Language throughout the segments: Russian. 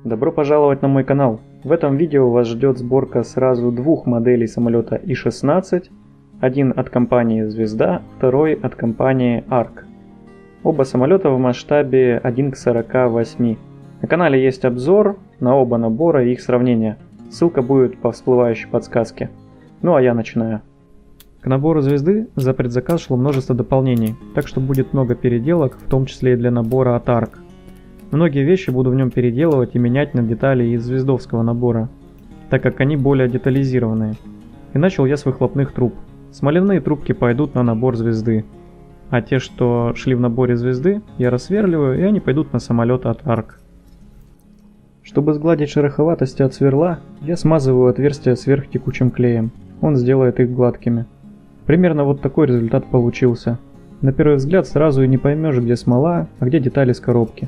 Добро пожаловать на мой канал. В этом видео вас ждет сборка сразу двух моделей самолета И-16. Один от компании Звезда, второй от компании ARC. Оба самолета в масштабе 1 к 48. На канале есть обзор на оба набора и их сравнение. Ссылка будет по всплывающей подсказке. Ну а я начинаю. К набору Звезды за предзаказ шло множество дополнений, так что будет много переделок, в том числе и для набора от ARC. Многие вещи буду в нем переделывать и менять на детали из звездовского набора, так как они более детализированные. И начал я с выхлопных труб. Смоляные трубки пойдут на набор Звезды, а те, что шли в наборе Звезды, я рассверливаю, и они пойдут на самолет от ARC. Чтобы сгладить шероховатости от сверла, я смазываю отверстия сверхтекучим клеем. Он сделает их гладкими. Примерно вот такой результат получился. На первый взгляд сразу и не поймешь, где смола, а где детали с коробки.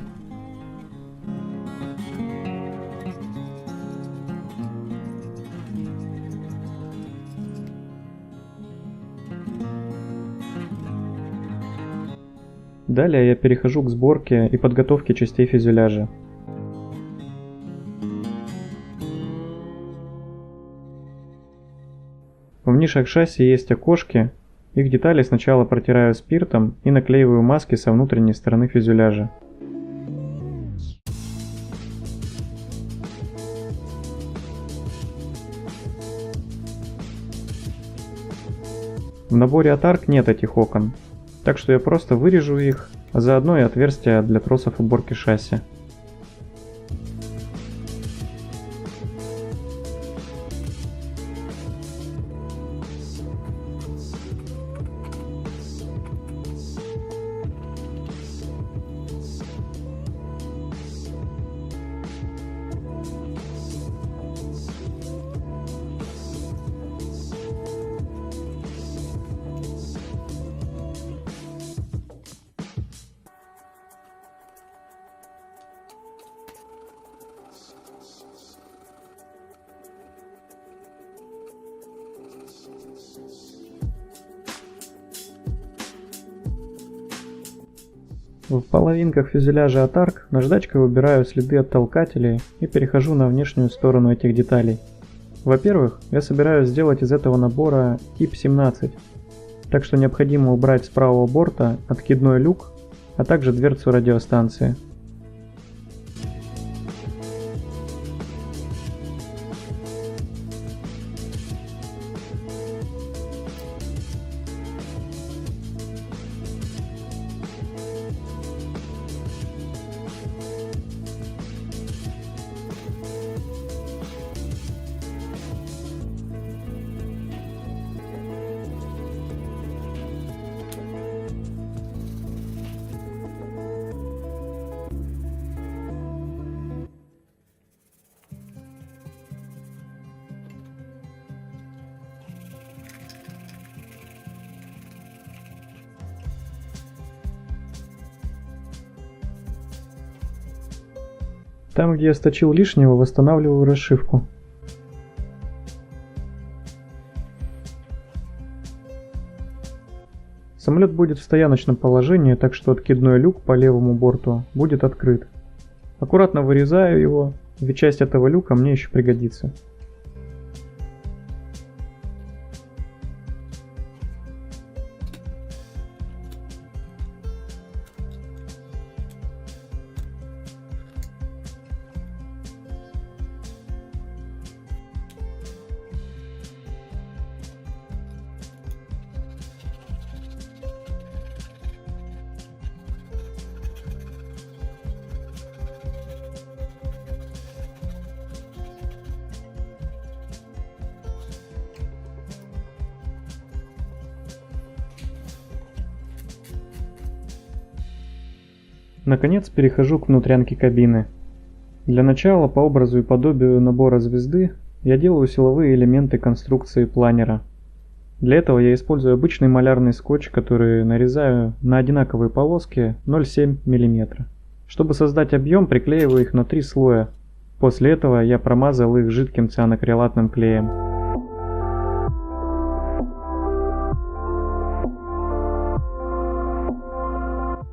Далее я перехожу к сборке и подготовке частей фюзеляжа. В нишах шасси есть окошки, их детали сначала протираю спиртом и наклеиваю маски со внутренней стороны фюзеляжа. В наборе от ARC нет этих окон, так что я просто вырежу их, а заодно и отверстия для тросов уборки шасси. В половинках фюзеляжа от ARC наждачкой убираю следы от толкателей и перехожу на внешнюю сторону этих деталей. Во-первых, я собираюсь сделать из этого набора тип 17, так что необходимо убрать с правого борта откидной люк, а также дверцу радиостанции. Там, где я сточил лишнего, восстанавливаю расшивку. Самолет будет в стояночном положении, так что откидной люк по левому борту будет открыт. Аккуратно вырезаю его, ведь часть этого люка мне еще пригодится. Наконец перехожу к внутрянке кабины. Для начала, по образу и подобию набора Звезды, я делаю силовые элементы конструкции планера. Для этого я использую обычный малярный скотч, который нарезаю на одинаковые полоски 0,7 мм. Чтобы создать объем, приклеиваю их на 3 слоя. После этого я промазал их жидким цианокрилатным клеем.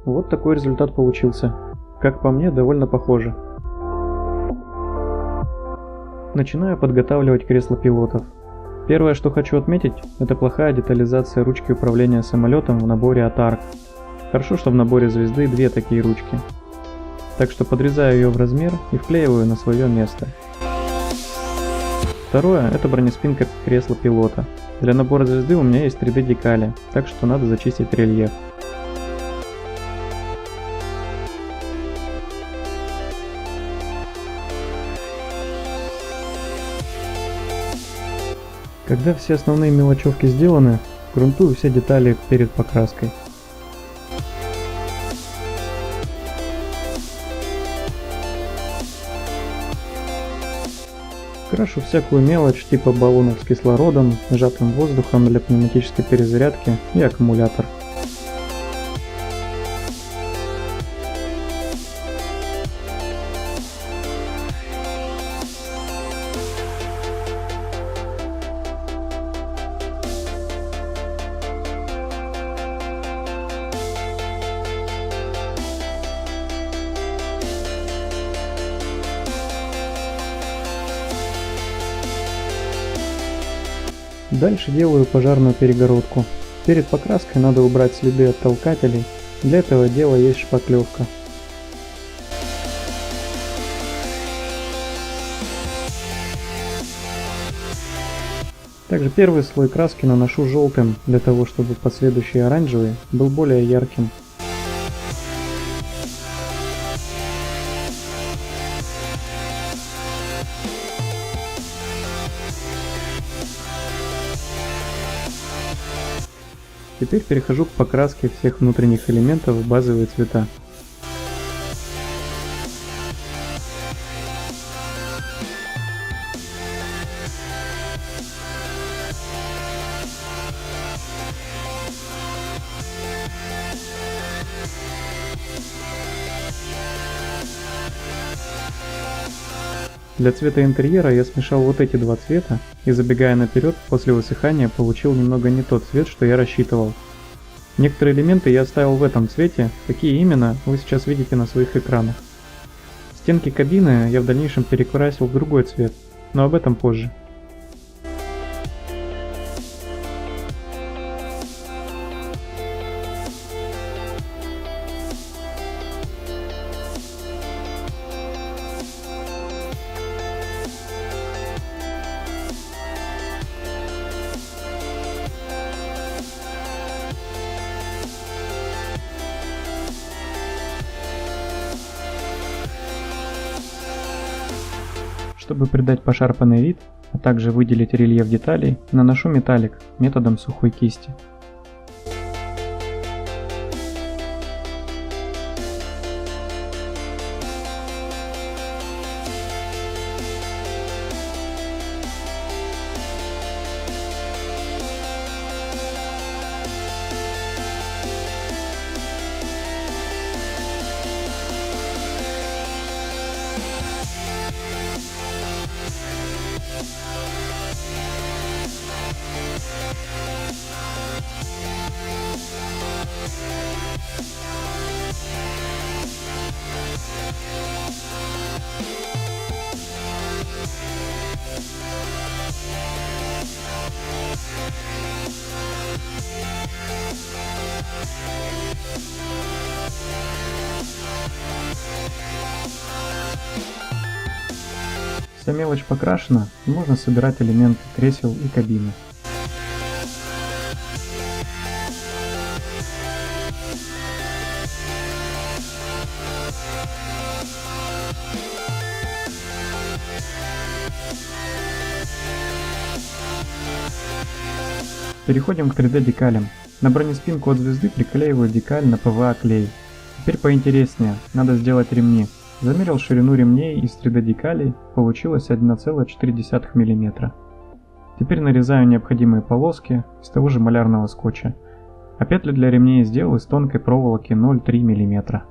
Вот такой результат получился. Как по мне, довольно похоже. Начинаю подготавливать кресло пилотов. Первое, что хочу отметить, это плохая детализация ручки управления самолетом в наборе от ARC. Хорошо, что в наборе звезды две такие ручки. Так что подрезаю ее в размер и вклеиваю на свое место. Второе, это бронеспинка кресла пилота. Для набора звезды у меня есть 3D декали, так что надо зачистить рельеф. Когда все основные мелочевки сделаны, грунтую все детали перед покраской. Крашу всякую мелочь типа баллонов с кислородом, сжатым воздухом для пневматической перезарядки и аккумулятор. Дальше делаю пожарную перегородку. Перед покраской надо убрать следы от толкателей, для этого дела есть шпаклевка. Также первый слой краски наношу желтым, для того чтобы последующий оранжевый был более ярким. Теперь перехожу к покраске всех внутренних элементов в базовые цвета. Для цвета интерьера я смешал вот эти два цвета и, забегая наперед, после высыхания получил немного не тот цвет, что я рассчитывал. Некоторые элементы я оставил в этом цвете, какие именно вы сейчас видите на своих экранах. Стенки кабины я в дальнейшем перекрасил в другой цвет, но об этом позже. Чтобы придать пошарпанный вид, а также выделить рельеф деталей, наношу металлик методом сухой кисти. Вся мелочь покрашена, и можно собирать элементы кресел и кабины. Переходим к 3D декалям. На бронеспинку от звезды приклеиваю декаль на ПВА клей. Теперь поинтереснее, надо сделать ремни. Замерил ширину ремней из 3D декалей, получилось 1,4 мм. Теперь нарезаю необходимые полоски из того же малярного скотча, а петли для ремней сделал из тонкой проволоки 0,3 мм.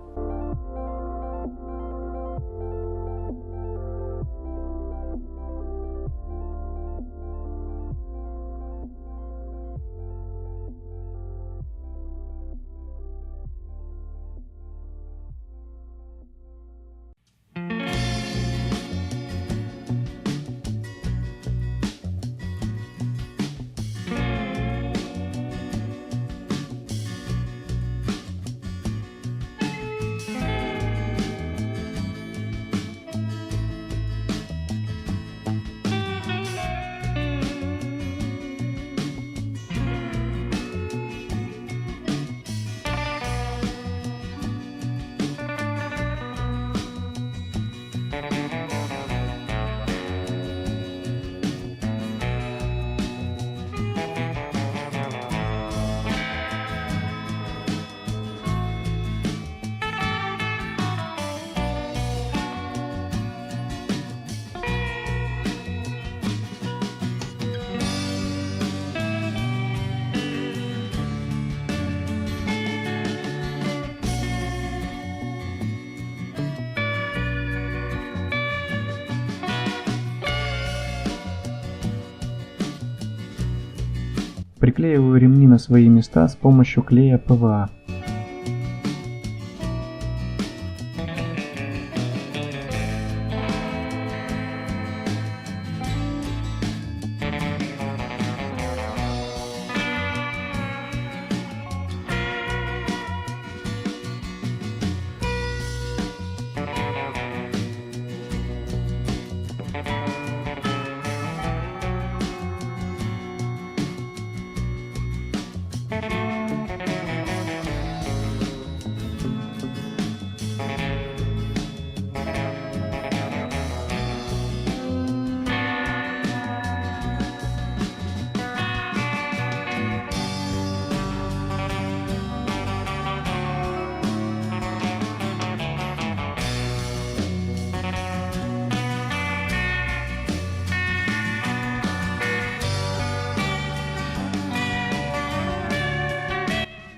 Приклеиваю ремни на свои места с помощью клея ПВА.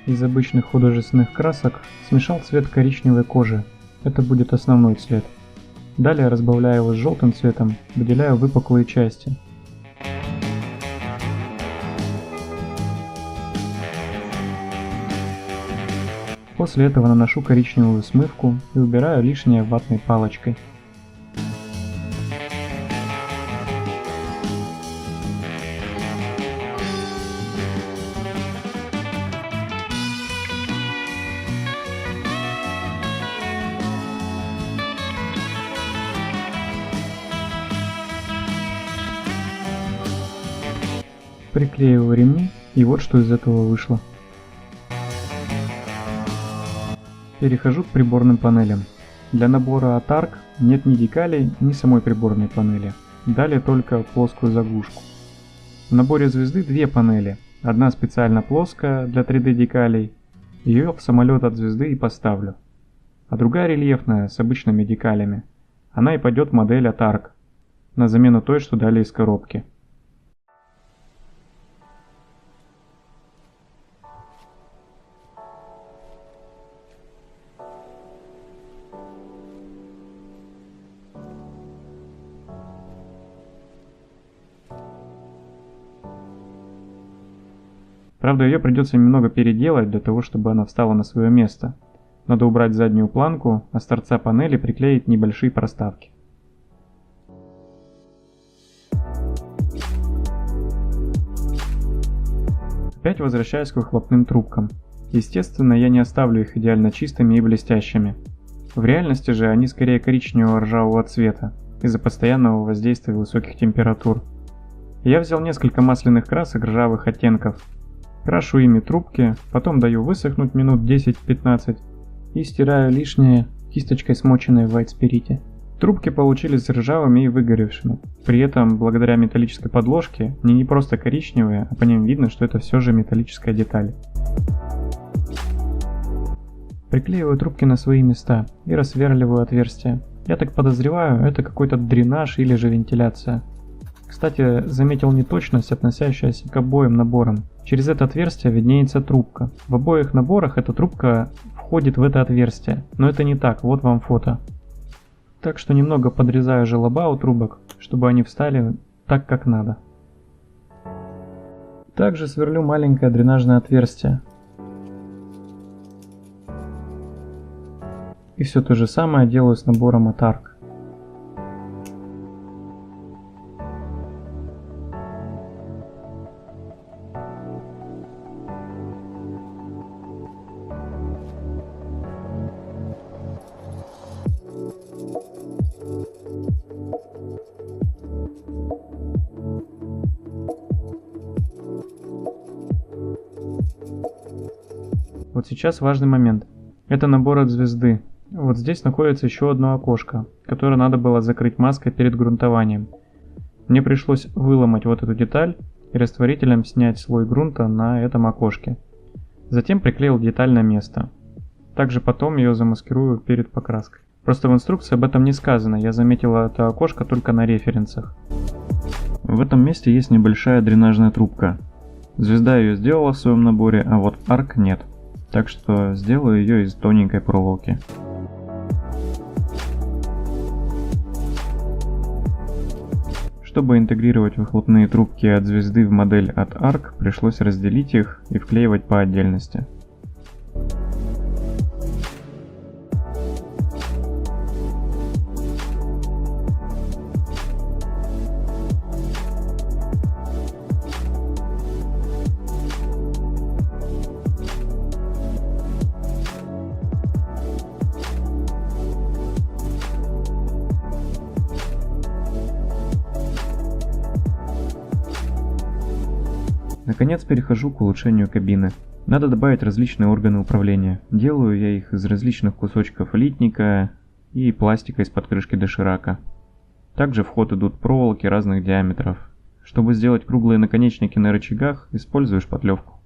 Из обычных художественных красок смешал цвет коричневой кожи. Это будет основной цвет. Далее разбавляю его с желтым цветом, выделяю выпуклые части. После этого наношу коричневую смывку и убираю лишнее ватной палочкой. Приклеиваю ремни, и вот что из этого вышло. Перехожу к приборным панелям. Для набора от ARC нет ни декалей, ни самой приборной панели. Далее только плоскую заглушку. В наборе звезды две панели. Одна специально плоская для 3D декалей. Ее в самолет от звезды и поставлю. А другая рельефная с обычными декалями. Она и пойдет в модель от ARC, на замену той, что дали из коробки. Правда, ее придется немного переделать для того, чтобы она встала на свое место. Надо убрать заднюю планку, а с торца панели приклеить небольшие проставки. Опять возвращаюсь к выхлопным трубкам. Естественно, я не оставлю их идеально чистыми и блестящими. В реальности же они скорее коричневого ржавого цвета, из-за постоянного воздействия высоких температур. Я взял несколько масляных красок ржавых оттенков. Крашу ими трубки, потом даю высохнуть минут 10-15 и стираю лишнее кисточкой, смоченной в white спирите. Трубки получились ржавыми и выгоревшими. При этом, благодаря металлической подложке, они не просто коричневые, а по ним видно, что это все же металлическая деталь. Приклеиваю трубки на свои места и рассверливаю отверстия. Я так подозреваю, это какой-то дренаж или же вентиляция. Кстати, заметил неточность, относящаяся к обоим наборам. Через это отверстие виднеется трубка. В обоих наборах эта трубка входит в это отверстие, но это не так, вот вам фото. Так что немного подрезаю желоба у трубок, чтобы они встали так, как надо. Также сверлю маленькое дренажное отверстие. И все то же самое делаю с набором от ARC. Вот сейчас важный момент. Это набор от звезды. Вот здесь находится еще одно окошко, которое надо было закрыть маской перед грунтованием. Мне пришлось выломать вот эту деталь и растворителем снять слой грунта на этом окошке. Затем приклеил деталь на место. Также потом ее замаскирую перед покраской. Просто в инструкции об этом не сказано, я заметил это окошко только на референсах. В этом месте есть небольшая дренажная трубка. Звезда ее сделала в своем наборе, а вот ARC нет. Так что сделаю ее из тоненькой проволоки. Чтобы интегрировать выхлопные трубки от звезды в модель от ARC, пришлось разделить их и вклеивать по отдельности. Наконец перехожу к улучшению кабины. Надо добавить различные органы управления. Делаю я их из различных кусочков литника и пластика из-под крышки доширака. Также в ход идут проволоки разных диаметров. Чтобы сделать круглые наконечники на рычагах, использую шпатлевку.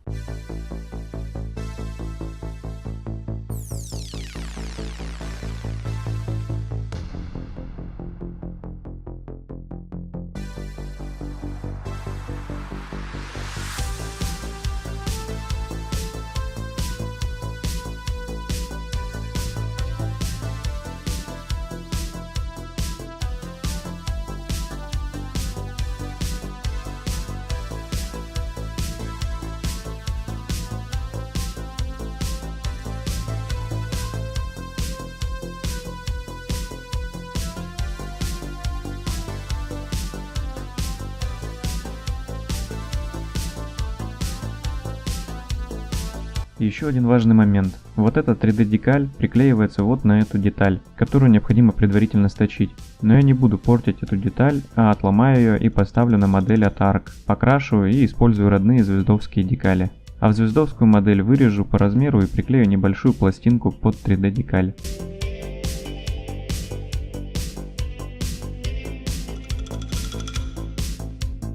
И еще один важный момент. Вот эта 3D декаль приклеивается вот на эту деталь, которую необходимо предварительно сточить. Но я не буду портить эту деталь, а отломаю ее и поставлю на модель от ARC, покрашу и использую родные звездовские декали. А в звездовскую модель вырежу по размеру и приклею небольшую пластинку под 3D декаль.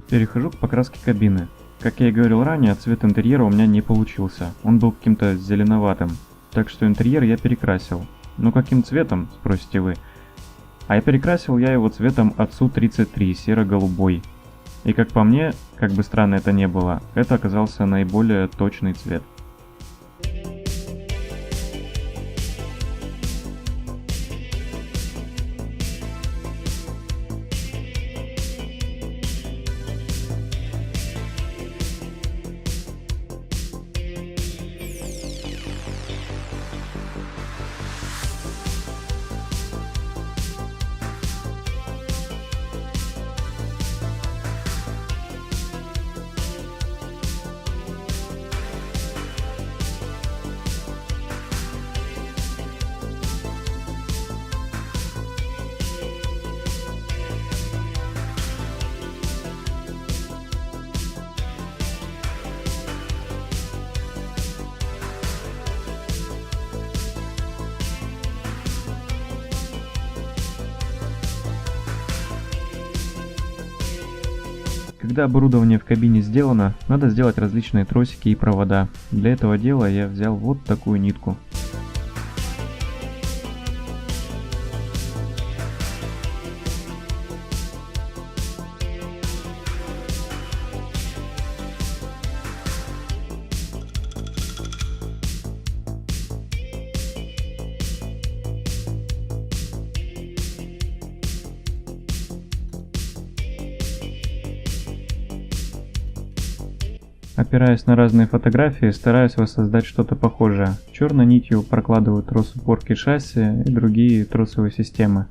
Перехожу к покраске кабины. Как я и говорил ранее, цвет интерьера у меня не получился, он был каким-то зеленоватым, так что интерьер я перекрасил. Но каким цветом, спросите вы? А я перекрасил его цветом Отцу-33, серо-голубой. И как по мне, как бы странно это ни было, это оказался наиболее точный цвет. Когда оборудование в кабине сделано, надо сделать различные тросики и провода. Для этого дела я взял вот такую нитку. Опираясь на разные фотографии, стараюсь воссоздать что-то похожее. Черной нитью прокладываю трос упорки шасси и другие тросовые системы.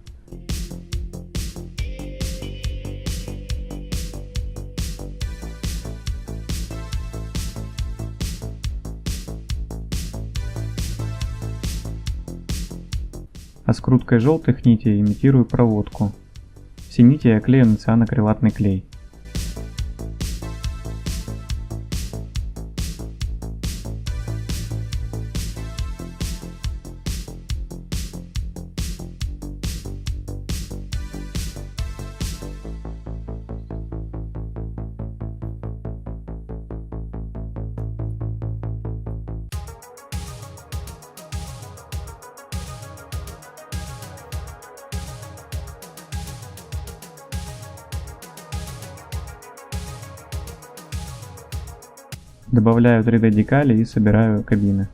А скруткой желтых нитей имитирую проводку. Все нити я клею на цианокрилатный клей. Добавляю 3D декали и собираю кабины.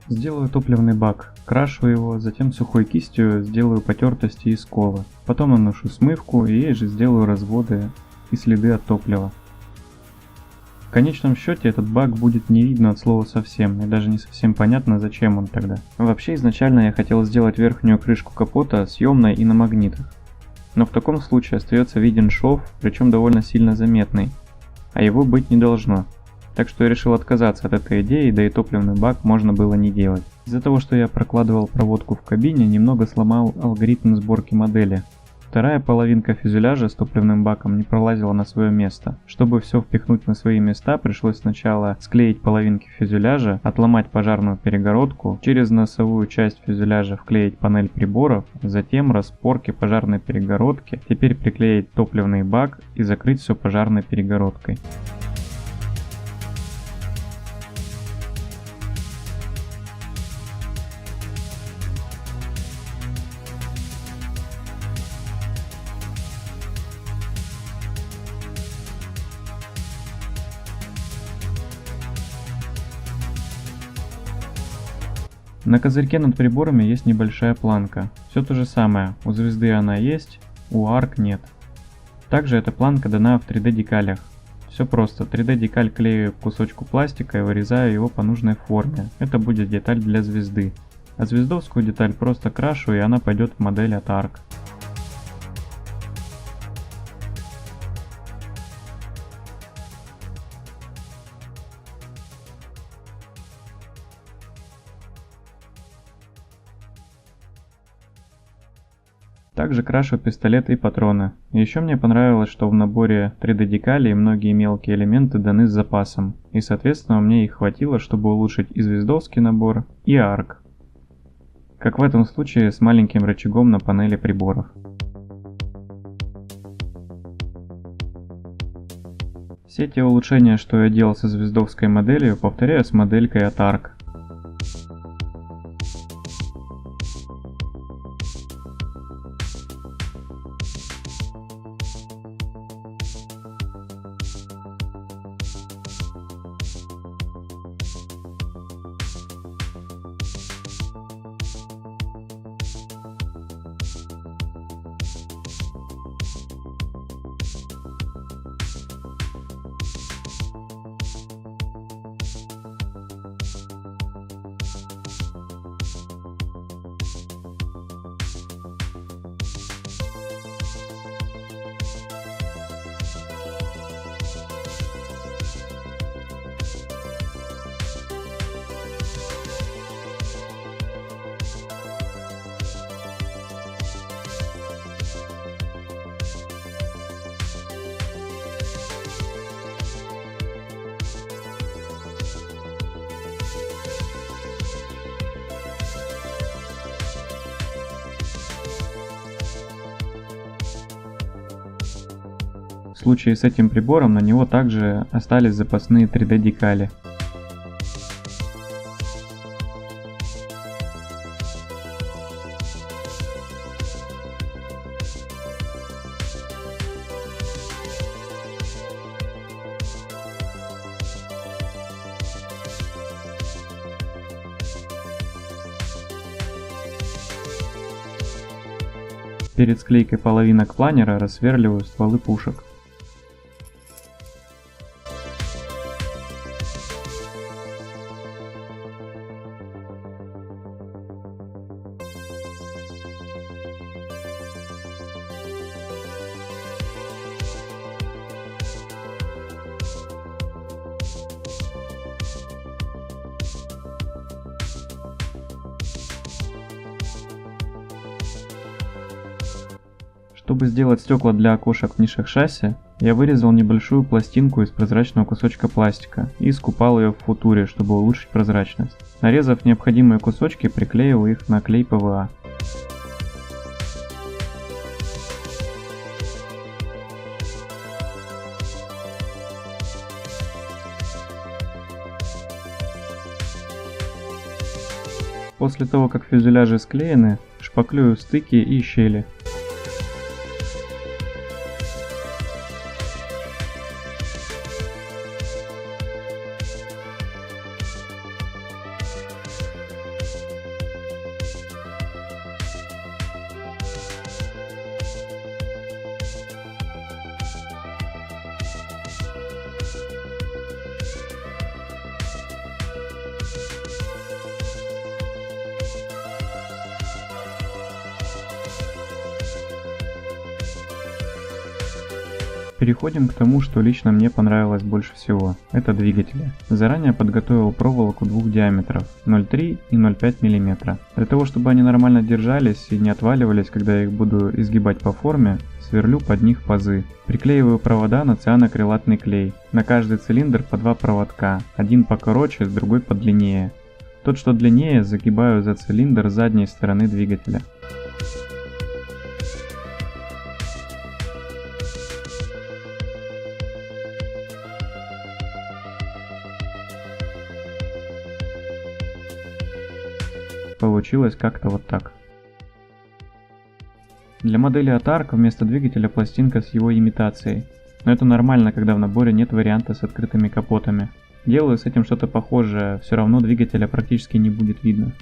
Сделаю топливный бак, крашу его, затем сухой кистью сделаю потертости и сколы. Потом наношу смывку и ей же сделаю разводы и следы от топлива. В конечном счете этот бак будет не видно от слова совсем, и даже не совсем понятно, зачем он тогда. Вообще изначально я хотел сделать верхнюю крышку капота съемной и на магнитах. Но в таком случае остается виден шов, причем довольно сильно заметный, а его быть не должно. Так что я решил отказаться от этой идеи, да и топливный бак можно было не делать. Из-за того, что я прокладывал проводку в кабине, немного сломал алгоритм сборки модели. Вторая половинка фюзеляжа с топливным баком не пролазила на свое место. Чтобы все впихнуть на свои места, пришлось сначала склеить половинки фюзеляжа, отломать пожарную перегородку, через носовую часть фюзеляжа вклеить панель приборов, затем распорки пожарной перегородки, теперь приклеить топливный бак и закрыть все пожарной перегородкой. На козырьке над приборами есть небольшая планка. Все то же самое, у звезды она есть, у арк нет. Также эта планка дана в 3D декалях. Все просто, 3D декаль клею к кусочку пластика и вырезаю его по нужной форме. Это будет деталь для звезды. А звездовскую деталь просто крашу, и она пойдет в модель от арк. Также крашу пистолеты и патроны. Еще мне понравилось, что в наборе 3D декалей многие мелкие элементы даны с запасом, и соответственно мне их хватило, чтобы улучшить и звездовский набор, и арк. Как в этом случае с маленьким рычагом на панели приборов. Все те улучшения, что я делал со звездовской моделью, повторяю с моделькой от арк. В случае с этим прибором на него также остались запасные 3D декали. Перед склейкой половинок планера рассверливаю стволы пушек. Чтобы сделать стекла для окошек в нишах шасси, я вырезал небольшую пластинку из прозрачного кусочка пластика и искупал ее в футуре, чтобы улучшить прозрачность. Нарезав необходимые кусочки, приклеил их на клей ПВА. После того, как фюзеляжи склеены, шпаклюю стыки и щели. Переходим к тому, что лично мне понравилось больше всего. Это двигатели. Заранее подготовил проволоку двух диаметров 0,3 и 0,5 мм. Для того, чтобы они нормально держались и не отваливались, когда я их буду изгибать по форме, сверлю под них пазы. Приклеиваю провода на цианокрилатный клей. На каждый цилиндр по два проводка, один покороче, другой подлиннее. Тот, что длиннее, загибаю за цилиндр с задней стороны двигателя. Получилось как-то вот так. Для модели от ARC вместо двигателя пластинка с его имитацией, но это нормально, когда в наборе нет варианта с открытыми капотами. Делаю с этим что-то похожее, все равно двигателя практически не будет видно.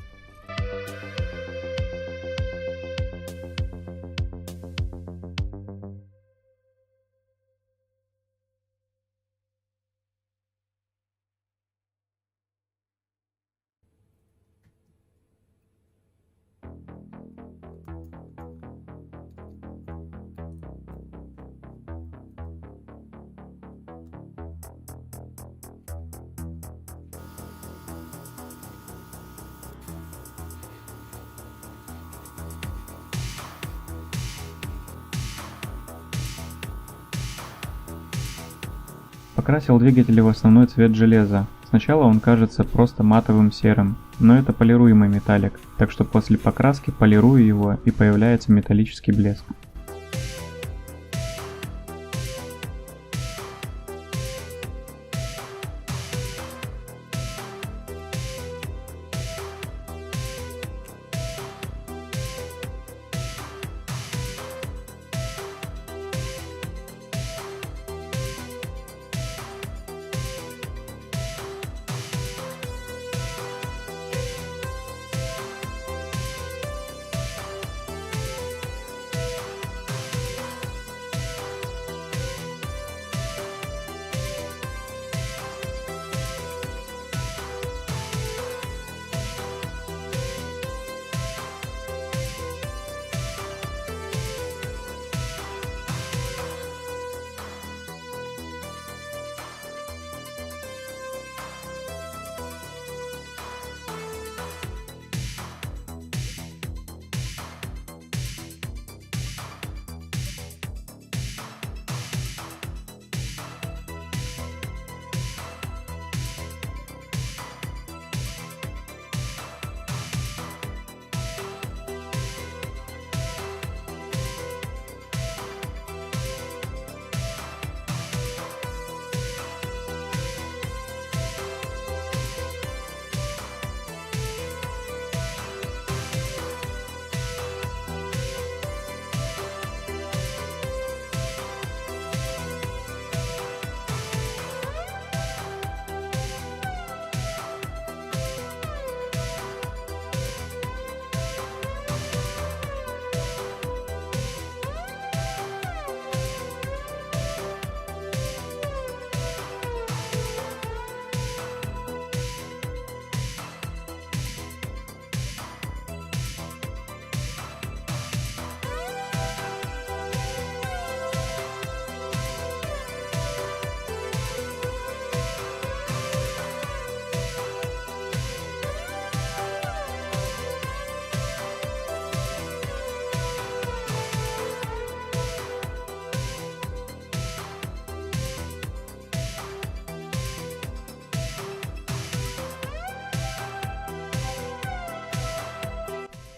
Покрасил двигатель в основной цвет железа. Сначала он кажется просто матовым серым, но это полируемый металлик, так что после покраски полирую его и появляется металлический блеск.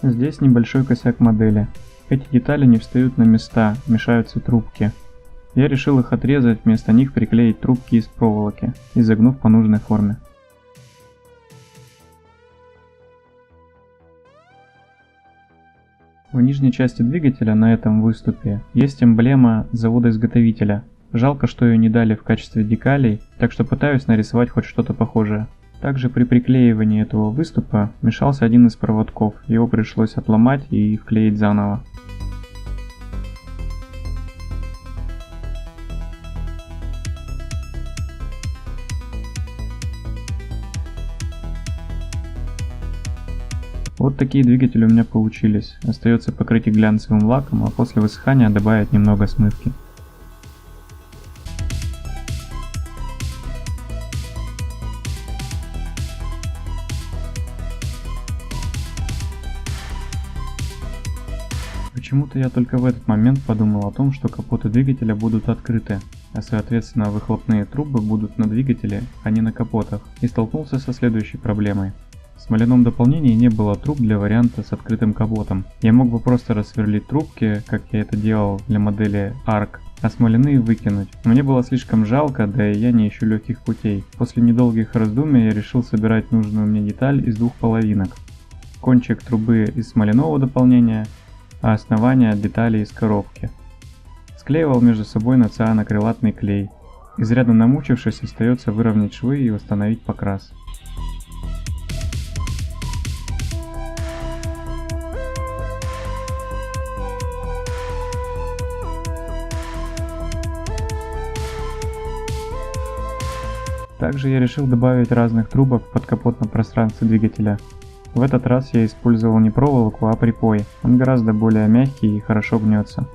Здесь небольшой косяк модели. Эти детали не встают на места, мешаются трубки. Я решил их отрезать, вместо них приклеить трубки из проволоки, изогнув по нужной форме. В нижней части двигателя на этом выступе есть эмблема завода-изготовителя. Жалко, что ее не дали в качестве декалей, так что пытаюсь нарисовать хоть что-то похожее. Также при приклеивании этого выступа мешался один из проводков, его пришлось отломать и вклеить заново. Вот такие двигатели у меня получились. Остается покрыть их глянцевым лаком, а после высыхания добавить немного смывки. Почему-то я только в этот момент подумал о том, что капоты двигателя будут открыты, а соответственно выхлопные трубы будут на двигателе, а не на капотах, и столкнулся со следующей проблемой. В смоляном дополнении не было труб для варианта с открытым капотом. Я мог бы просто рассверлить трубки, как я это делал для модели ARC, а смоляные выкинуть. Но мне было слишком жалко, да и я не ищу легких путей. После недолгих раздумий я решил собирать нужную мне деталь из двух половинок. Кончик трубы из смоляного дополнения, а основание детали из коробки. Склеивал между собой на цианокрилатный клей. Изрядно намучившись, остается выровнять швы и восстановить покрас. Также я решил добавить разных трубок в подкапотном пространстве двигателя. В этот раз я использовал не проволоку, а припой. Он гораздо более мягкий и хорошо гнется.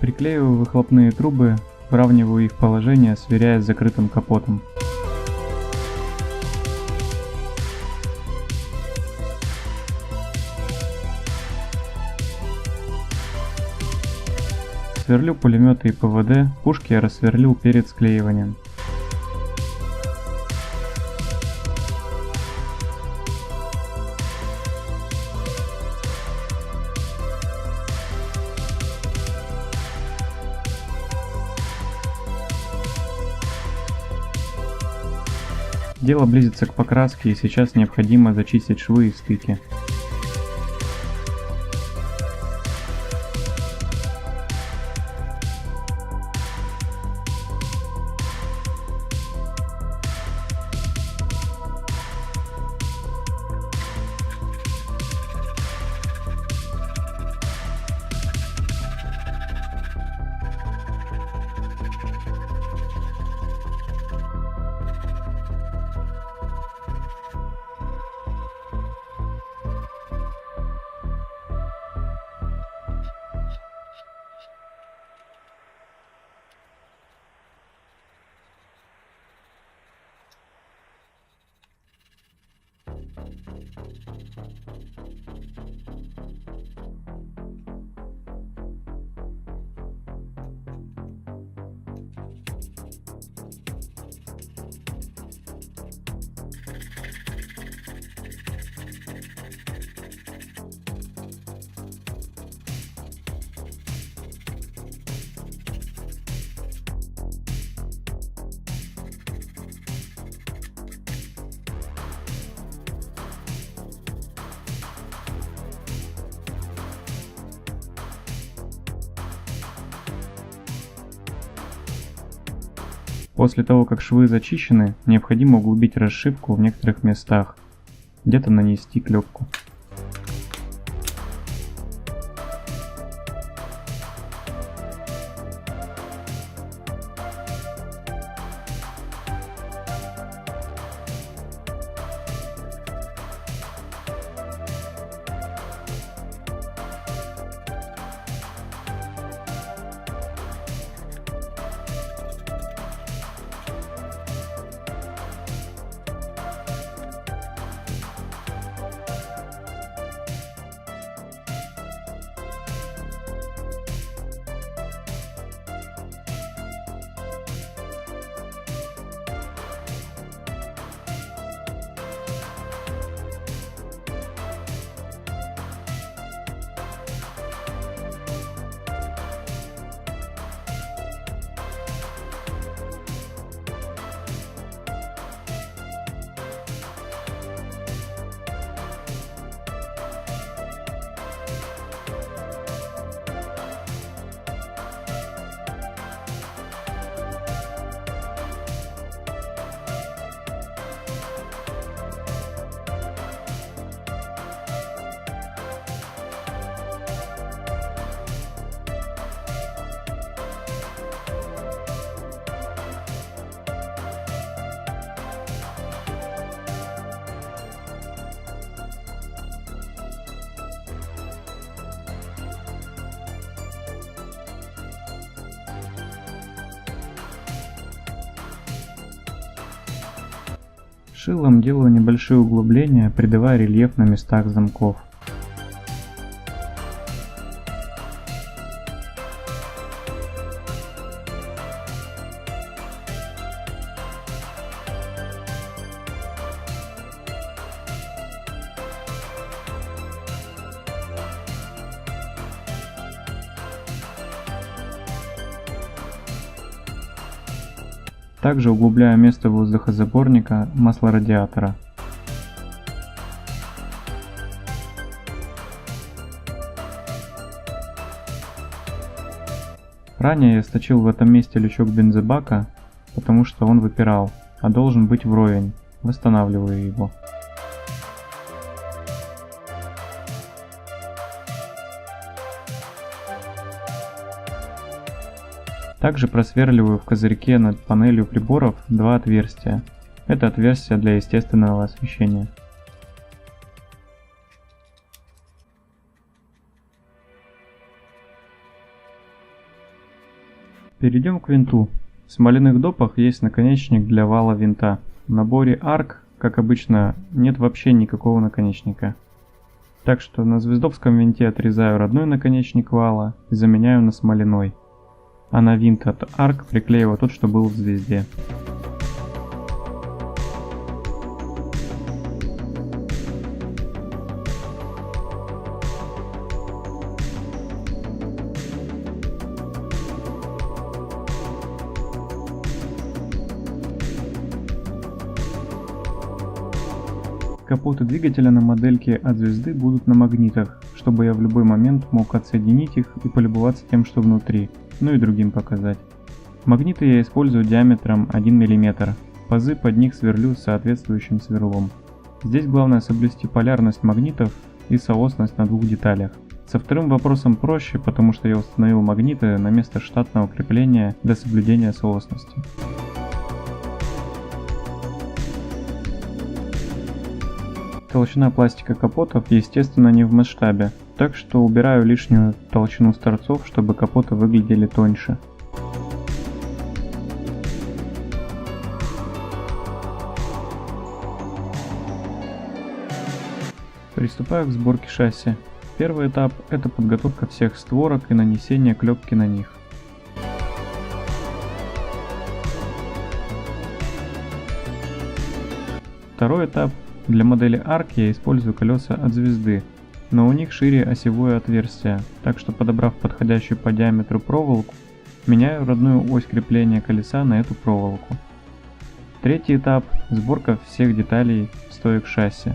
Приклеиваю выхлопные трубы, выравниваю их положение, сверяя с закрытым капотом. Сверлю пулеметы и ПВД, пушки я рассверлил перед склеиванием. Дело близится к покраске, и сейчас необходимо зачистить швы и стыки. После того, как швы зачищены, необходимо углубить расшивку в некоторых местах, где-то нанести клепку. Шилом делаю небольшие углубления, придавая рельеф на местах замков. Также углубляю место воздухозаборника маслорадиатора. Ранее я сточил в этом месте лючок бензобака, потому что он выпирал, а должен быть вровень. Восстанавливаю его. Также просверливаю в козырьке над панелью приборов два отверстия. Это отверстия для естественного освещения. Перейдем к винту. В смоляных допах есть наконечник для вала винта. В наборе ARC, как обычно, нет вообще никакого наконечника. Так что на звездовском винте отрезаю родной наконечник вала и заменяю на смоляной. А на винт от ARC приклеиваю тот, что был в звезде. Капоты двигателя на модельке от звезды будут на магнитах, чтобы я в любой момент мог отсоединить их и полюбоваться тем, что внутри, ну и другим показать. Магниты я использую диаметром 1 мм, пазы под них сверлю соответствующим сверлом. Здесь главное соблюсти полярность магнитов и соосность на двух деталях. Со вторым вопросом проще, потому что я установил магниты на место штатного крепления для соблюдения соосности. Толщина пластика капотов, естественно, не в масштабе, так что убираю лишнюю толщину с торцов, чтобы капоты выглядели тоньше. Приступаю к сборке шасси. Первый этап – это подготовка всех створок и нанесение клепки на них. Второй этап. Для модели ARC я использую колеса от звезды, но у них шире осевое отверстие, так что, подобрав подходящую по диаметру проволоку, меняю родную ось крепления колеса на эту проволоку. Третий этап – сборка всех деталей стоек шасси.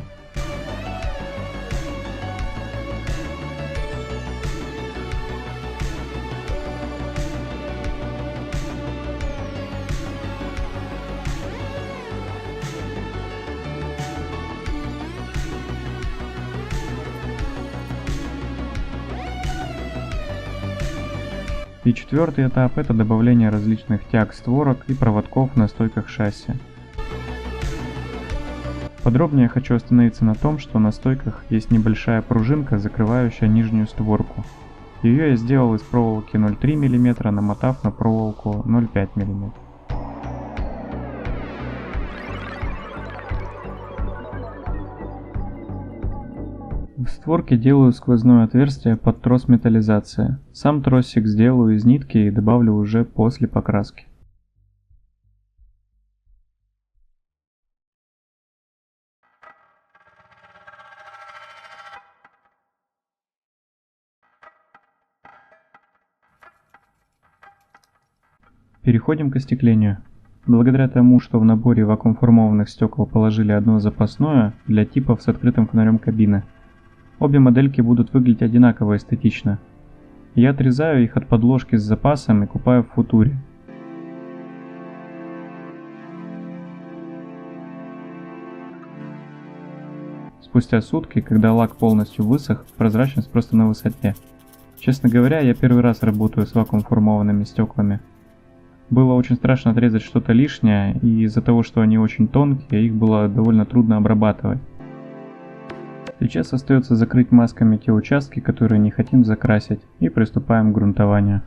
И четвертый этап – это добавление различных тяг створок и проводков на стойках шасси. Подробнее хочу остановиться на том, что на стойках есть небольшая пружинка, закрывающая нижнюю створку. Ее я сделал из проволоки 0,3 мм, намотав на проволоку 0,5 мм. В створке делаю сквозное отверстие под трос металлизации. Сам тросик сделаю из нитки и добавлю уже после покраски. Переходим к остеклению. Благодаря тому, что в наборе вакуумформованных стекол положили одно запасное для типов с открытым фонарем кабины, обе модельки будут выглядеть одинаково эстетично. Я отрезаю их от подложки с запасом и купаю в футуре. Спустя сутки, когда лак полностью высох, прозрачность просто на высоте. Честно говоря, я первый раз работаю с вакуумформованными стеклами. Было очень страшно отрезать что-то лишнее, и из-за того, что они очень тонкие, их было довольно трудно обрабатывать. Сейчас остается закрыть масками те участки, которые не хотим закрасить, и приступаем к грунтованию.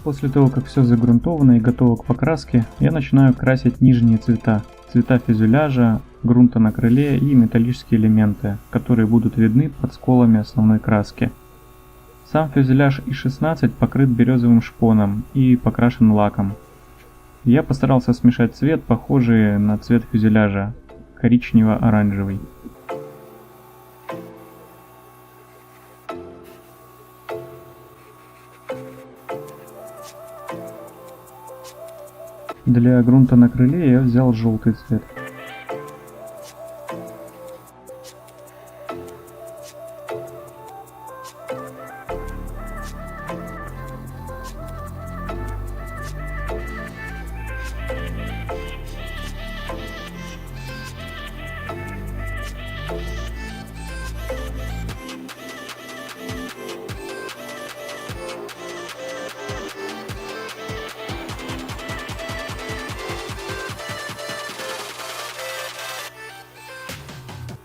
После того, как все загрунтовано и готово к покраске, я начинаю красить нижние цвета. Цвета фюзеляжа, грунта на крыле и металлические элементы, которые будут видны под сколами основной краски. Сам фюзеляж И-16 покрыт березовым шпоном и покрашен лаком. Я постарался смешать цвет, похожий на цвет фюзеляжа, коричнево-оранжевый. Для грунта на крыле я взял желтый цвет.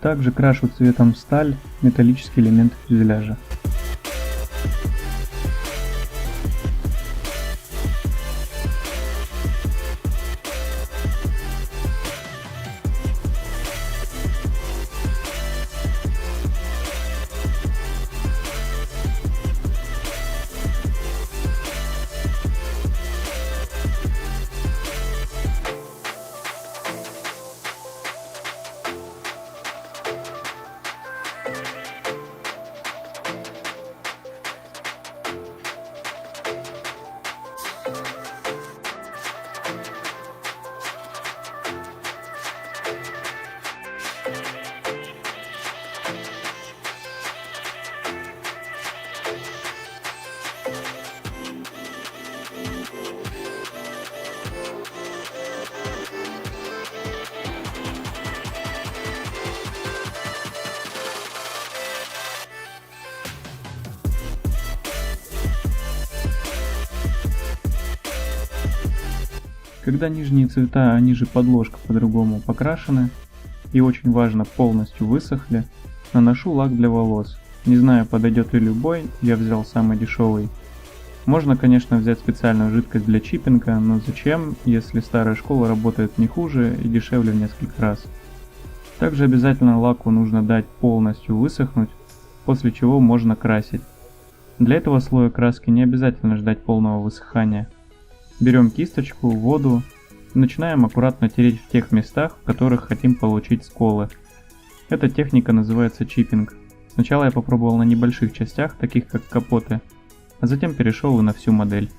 Также крашу цветом сталь металлические элементы фюзеляжа. Когда нижние цвета, а ниже подложка по-другому покрашены и очень важно полностью высохли, наношу лак для волос. Не знаю, подойдет ли любой, я взял самый дешевый. Можно, конечно, взять специальную жидкость для чиппинга, но зачем, если старая школа работает не хуже и дешевле в несколько раз. Также обязательно лаку нужно дать полностью высохнуть, после чего можно красить. Для этого слоя краски не обязательно ждать полного высыхания. Берем кисточку, воду и начинаем аккуратно тереть в тех местах, в которых хотим получить сколы. Эта техника называется чиппинг. Сначала я попробовал на небольших частях, таких как капоты, а затем перешел и на всю модель.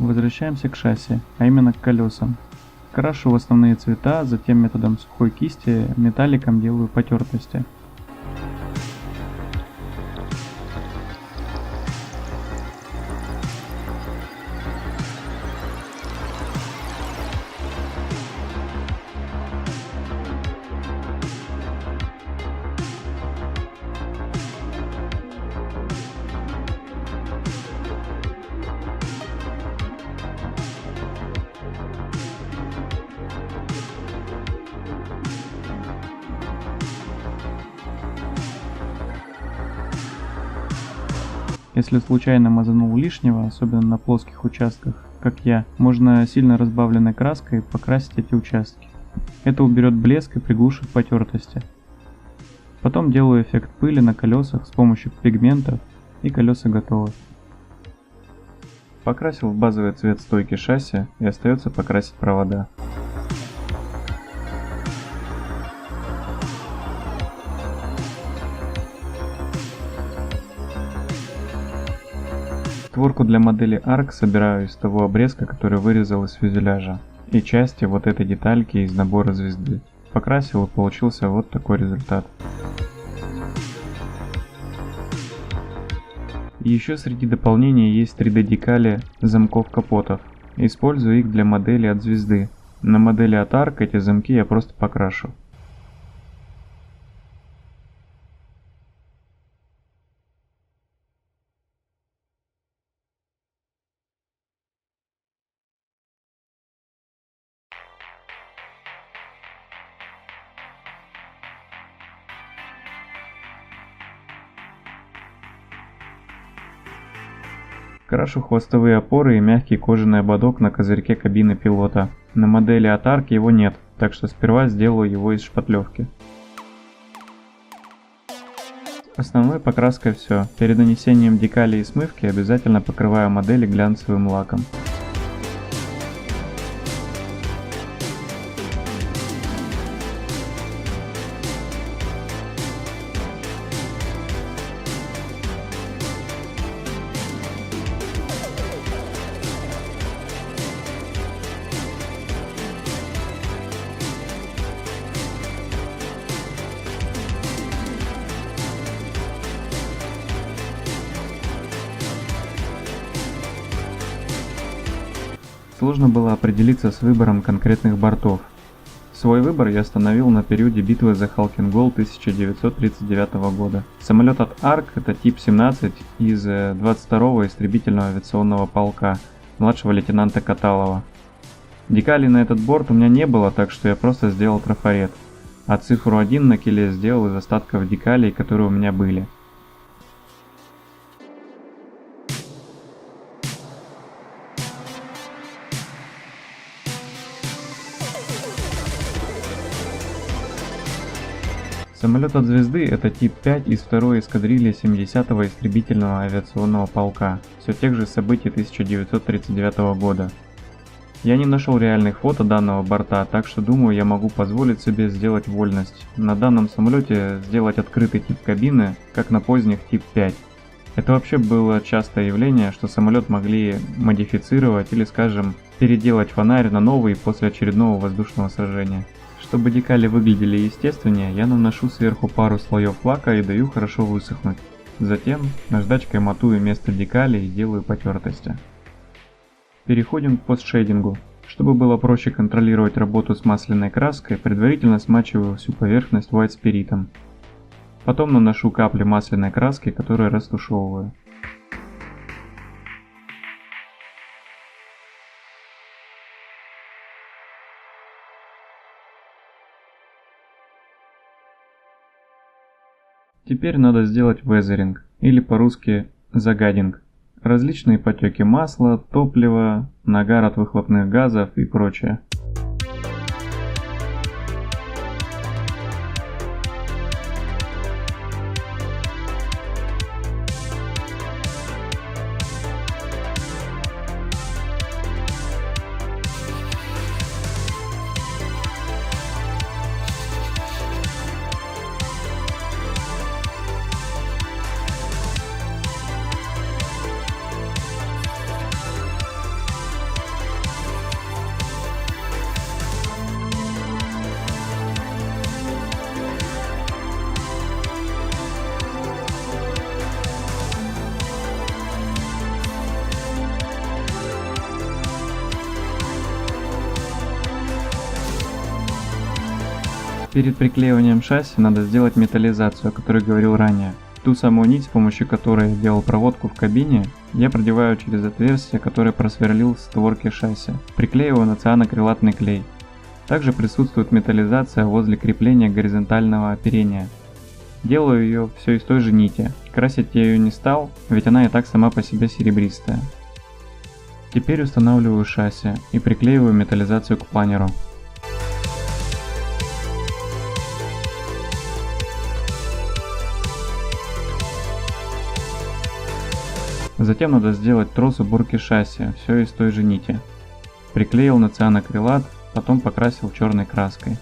Возвращаемся к шасси, а именно к колесам. Крашу в основные цвета, затем методом сухой кисти металликом делаю потертости. Если случайно мазанул лишнего, особенно на плоских участках, как я, можно сильно разбавленной краской покрасить эти участки. Это уберет блеск и приглушит потертости. Потом делаю эффект пыли на колесах с помощью пигментов, и колеса готовы. Покрасил в базовый цвет стойки шасси, и остается покрасить провода. Створку для модели ARC собираю из того обрезка, который вырезал из фюзеляжа, и части вот этой детальки из набора звезды. Покрасил, и получился вот такой результат. Еще среди дополнений есть 3D декали замков капотов. Использую их для модели от звезды. На модели от ARC эти замки я просто покрашу. Крашу хвостовые опоры и мягкий кожаный ободок на козырьке кабины пилота. На модели от ARC его нет, так что сперва сделаю его из шпатлевки. Основной покраской все. Перед нанесением декали и смывки обязательно покрываю модели глянцевым лаком. Сложно было определиться с выбором конкретных бортов. Свой выбор я остановил на периоде битвы за Халкингол 1939 года. Самолет от ARC это тип 17 из 22-го истребительного авиационного полка младшего лейтенанта Каталова. Декалей на этот борт у меня не было, так что я просто сделал трафарет, а цифру 1 на киле сделал из остатков декалей, которые у меня были. Самолет от звезды это тип 5 из 2-й эскадрильи 70-го истребительного авиационного полка, все тех же событий 1939 года. Я не нашел реальных фото данного борта, так что думаю, я могу позволить себе сделать вольность. На данном самолете сделать открытый тип кабины, как на поздних тип 5. Это вообще было частое явление, что самолет могли модифицировать или, скажем, переделать фонарь на новый после очередного воздушного сражения. Чтобы декали выглядели естественнее, я наношу сверху пару слоев лака и даю хорошо высохнуть. Затем наждачкой матую место декалей и делаю потертости. Переходим к постшейдингу. Чтобы было проще контролировать работу с масляной краской, предварительно смачиваю всю поверхность white спиритом. Потом наношу капли масляной краски, которые растушевываю. Теперь надо сделать везеринг, или по-русски загадинг. Различные потеки масла, топлива, нагар от выхлопных газов и прочее. Перед приклеиванием шасси надо сделать металлизацию, о которой говорил ранее. Ту самую нить, с помощью которой я делал проводку в кабине, я продеваю через отверстие, которое просверлил в створке шасси. Приклеиваю на цианокрилатный клей. Также присутствует металлизация возле крепления горизонтального оперения. Делаю ее все из той же нити. Красить я ее не стал, ведь она и так сама по себе серебристая. Теперь устанавливаю шасси и приклеиваю металлизацию к планеру. Затем надо сделать трос уборки шасси, все из той же нити. Приклеил на цианокрилат, потом покрасил черной краской.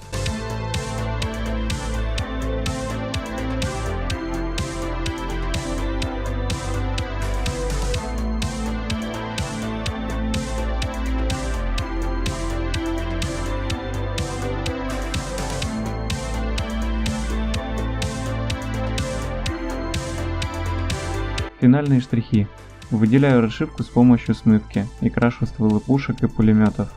Финальные штрихи. Выделяю расшивку с помощью смывки и крашу стволы пушек и пулеметов.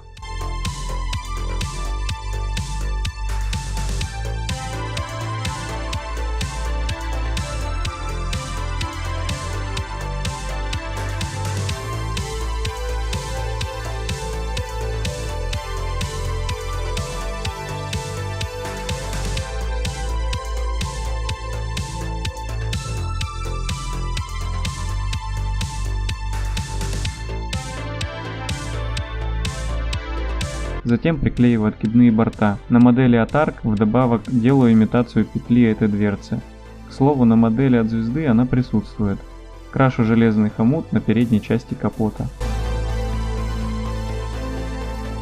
Затем приклеиваю откидные борта. На модели от ARC вдобавок делаю имитацию петли этой дверцы. К слову, на модели от Звезды она присутствует. Крашу железный хомут на передней части капота.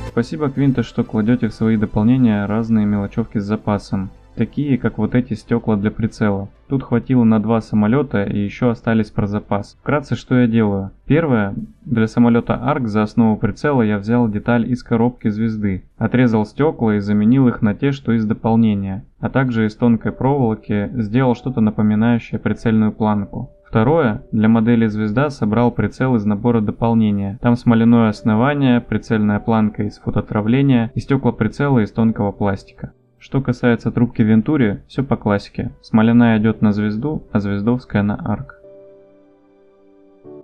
Спасибо Quintus, что кладете в свои дополнения разные мелочевки с запасом. Такие, как вот эти стекла для прицела. Тут хватило на 2 самолета и еще остались про запас. Вкратце, что я делаю. Первое. Для самолета ARC за основу прицела я взял деталь из коробки Звезды. Отрезал стекла и заменил их на те, что из дополнения. А также из тонкой проволоки сделал что-то напоминающее прицельную планку. Второе. Для модели Звезда собрал прицел из набора дополнения. Там смоляное основание, прицельная планка из фототравления и стекла прицела из тонкого пластика. Что касается трубки Вентури, все по классике. Смоляная идет на Звезду, а звездовская на ARC.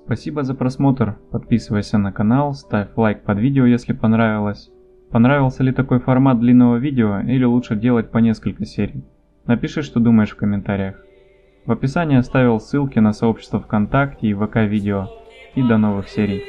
Спасибо за просмотр. Подписывайся на канал, ставь лайк под видео, если понравилось. Понравился ли такой формат длинного видео или лучше делать по несколько серий? Напиши, что думаешь в комментариях. В описании оставил ссылки на сообщество ВКонтакте и ВК Видео. И до новых серий.